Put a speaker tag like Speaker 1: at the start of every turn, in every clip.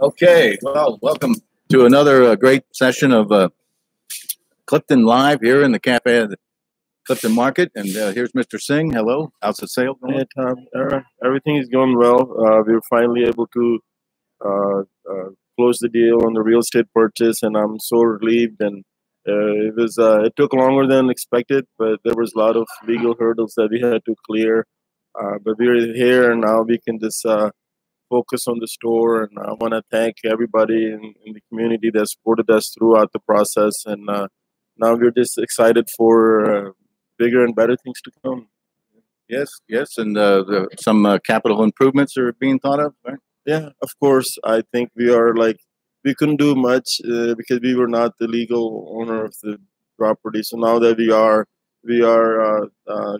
Speaker 1: Okay, well, welcome to another great session of Clifton Live here in the cafe at the Clifton Market. And here's Mr. Singh. Hello. How's the sale going?
Speaker 2: Hey, Tom. Everything is going well. We were finally able to close the deal on the real estate purchase, and I'm so relieved. And it took longer than expected, but there was a lot of legal hurdles that we had to clear. But we're here, and now we can just focus on the store. And I want to thank everybody in the community that supported us throughout the process. And now we're just excited for bigger and better things to come.
Speaker 1: Yes, yes, and some capital improvements are being thought of, right?
Speaker 2: Yeah, of course. I think we couldn't do much because we were not the legal owner of the property. So now that we are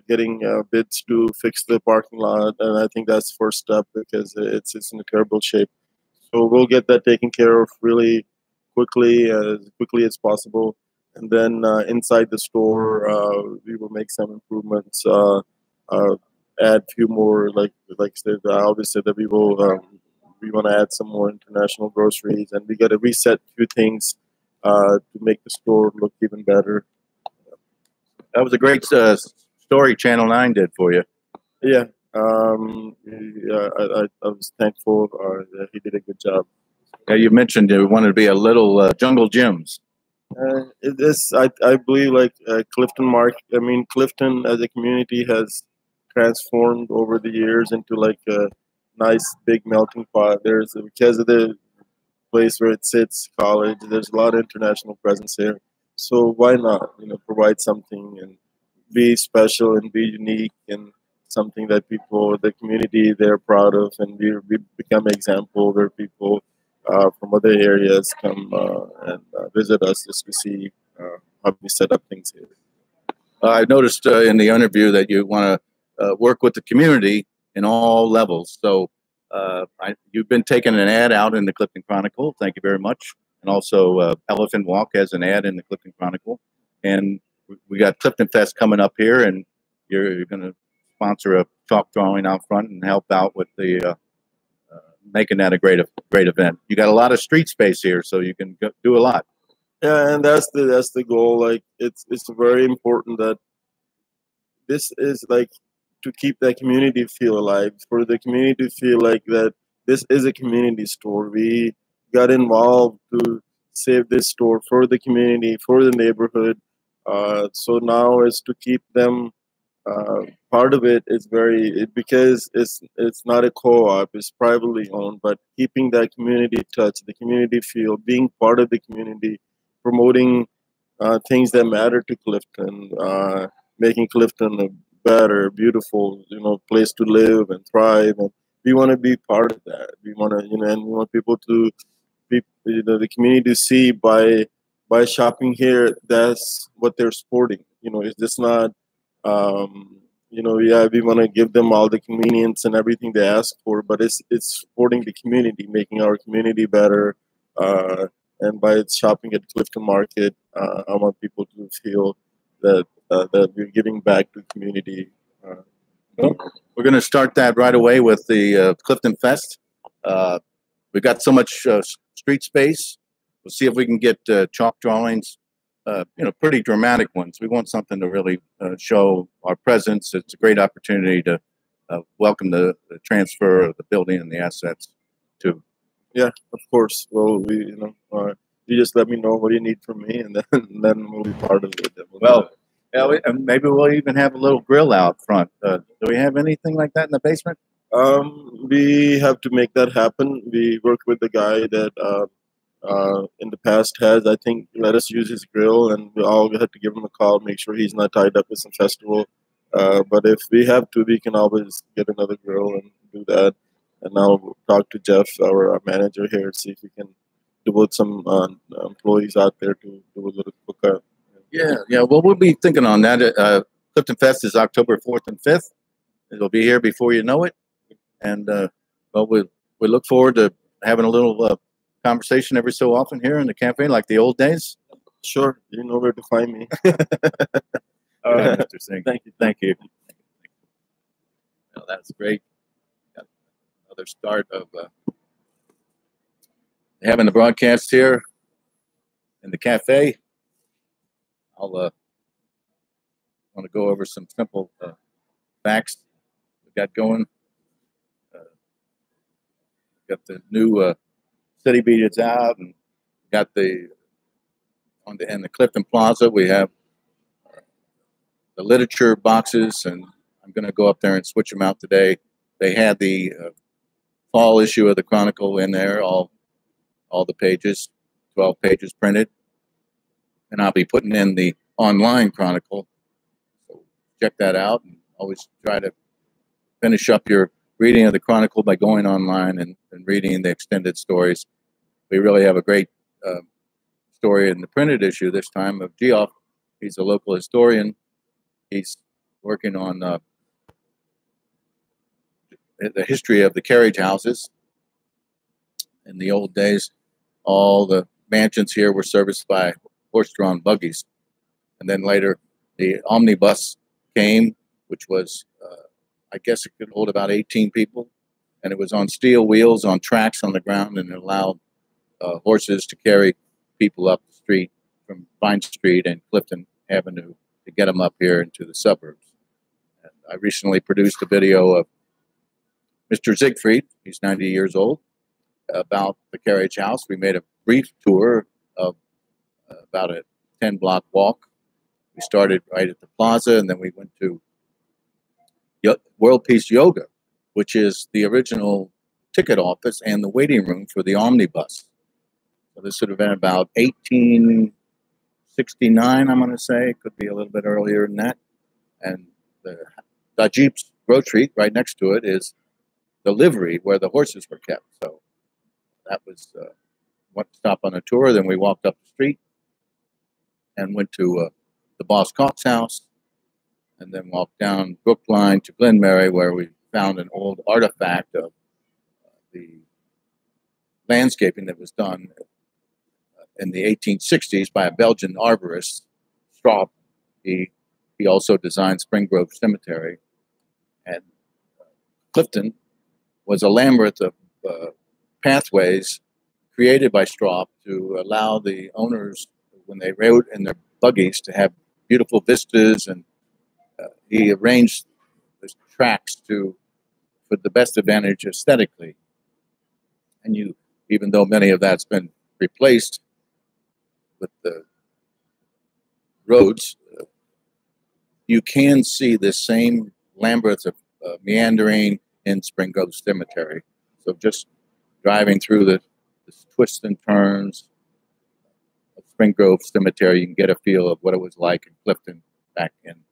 Speaker 2: getting bids to fix the parking lot, and I think that's the first step because it's in a terrible shape. So we'll get that taken care of really quickly as possible. And then inside the store, we will make some improvements. Add a few more, like I said, I always said that we want to add some more international groceries, and we got to reset a few things to make the store look even better.
Speaker 1: That was a great story Channel 9 did for you.
Speaker 2: Yeah, I was thankful that he did a good job.
Speaker 1: Yeah, you mentioned you wanted to be a little jungle gyms.
Speaker 2: It is, I believe, like Clifton Clifton as a community has transformed over the years into like a nice big melting pot. There's, because of the place where it sits, college, there's a lot of international presence here. So why not, provide something and be special and be unique and something that the community, they're proud of, and we become an example where people from other areas come and visit us just to see how we set up things here.
Speaker 1: I noticed in the interview that you want to work with the community in all levels. So you've been taking an ad out in the Clifton Chronicle. Thank you very much. And also Elephant Walk has an ad in the Clifton Chronicle. And we got Clifton Fest coming up here, and you're going to sponsor a chalk drawing out front and help out with the making that a great event. You got a lot of street space here, so you can do a lot.
Speaker 2: Yeah, and that's the goal. Like it's very important that this is like to keep that community feel alive, for the community to feel like that this is a community store. We got involved to save this store for the community, for the neighborhood. So now is to keep them part of it is because it's not a co-op, it's privately owned, but keeping that community touch, the community feel, being part of the community, promoting things that matter to Clifton, making Clifton a better, beautiful, place to live and thrive. And we want to be part of that. We want to, and we want people to be, the community to see by shopping here, that's what they're supporting. It's just not, yeah, we want to give them all the convenience and everything they ask for, but it's supporting the community, making our community better. And by shopping at Clifton Market, I want people to feel that we're giving back to the community.
Speaker 1: Well, we're going to start that right away with the Clifton Fest. We've got so much street space. We'll see if we can get chalk drawings, pretty dramatic ones. We want something to really show our presence. It's a great opportunity to welcome the transfer of the building and the assets too.
Speaker 2: Yeah, of course. Well, you just let me know what you need from me, and then we'll be part of it.
Speaker 1: Well, yeah, maybe we'll even have a little grill out front. Do we have anything like that in the basement?
Speaker 2: We have to make that happen. We work with the guy that in the past has, I think, let us use his grill, and we all had to give him a call, make sure he's not tied up with some festival. But if we have to, we can always get another grill and do that. And now talk to Jeff, our manager here, see if we can devote some employees out there to do a little cookout.
Speaker 1: Yeah. Well, we'll be thinking on that. Clifton Fest is October 4th and 5th. It'll be here before you know it. And we look forward to having a little conversation every so often here in the cafe, like the old days.
Speaker 2: Sure, you know where to find me.
Speaker 1: All right, Mr. Singh.
Speaker 2: Thank you.
Speaker 1: Well, that's great. Got another start of having the broadcast here in the cafe. I'll want to go over some simple facts we got going. Got the new city beads out, and got the in the Clifton Plaza. We have the literature boxes, and I'm going to go up there and switch them out today. They had the fall issue of the Chronicle in there, all the pages, 12 pages printed, and I'll be putting in the online Chronicle. So check that out, and always try to finish up your reading of the Chronicle by going online and reading the extended stories. We really have a great story in the printed issue this time of Geoff. He's a local historian. He's working on the history of the carriage houses. In the old days, all the mansions here were serviced by horse-drawn buggies. And then later, the omnibus came, which was, I guess it could hold about 18 people. And it was on steel wheels, on tracks on the ground, and it allowed horses to carry people up the street from Vine Street and Clifton Avenue to get them up here into the suburbs. And I recently produced a video of Mr. Siegfried, he's 90 years old, about the carriage house. We made a brief tour of about a 10-block walk. We started right at the plaza, and then we went to World Peace Yoga, which is the original ticket office and the waiting room for the omnibus. So this would have been about 1869, I'm going to say. It could be a little bit earlier than that. And the Dajib's Grocery, right next to it, is the livery where the horses were kept. So that was one stop on a tour. Then we walked up the street and went to the Boss Cox's house, and then walked down Brookline to Glenmary, where we found an old artifact of the landscaping that was done in the 1860s by a Belgian arborist, Sept. He also designed Spring Grove Cemetery. And Clifton was a labyrinth of pathways created by Sept to allow the owners, when they rode in their buggies, to have beautiful vistas. And he arranged the tracks for the best advantage aesthetically. And even though many of that's been replaced with the roads, you can see this same labyrinth of meandering in Spring Grove Cemetery. So just driving through the twists and turns of Spring Grove Cemetery, you can get a feel of what it was like in Clifton back in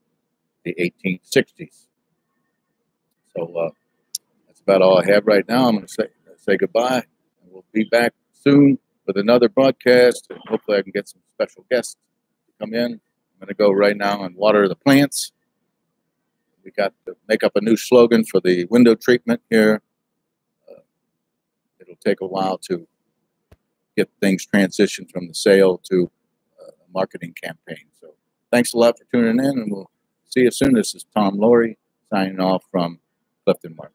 Speaker 1: the 1860s. So that's about all I have right now. I'm going to say goodbye, and we'll be back soon with another broadcast, and hopefully I can get some special guests to come in. I'm going to go right now and water the plants. We got to make up a new slogan for the window treatment here. It'll take a while to get things transitioned from the sale to a marketing campaign. So thanks a lot for tuning in, and we'll see you soon. This is Tom Laurie signing off from Clifton Market.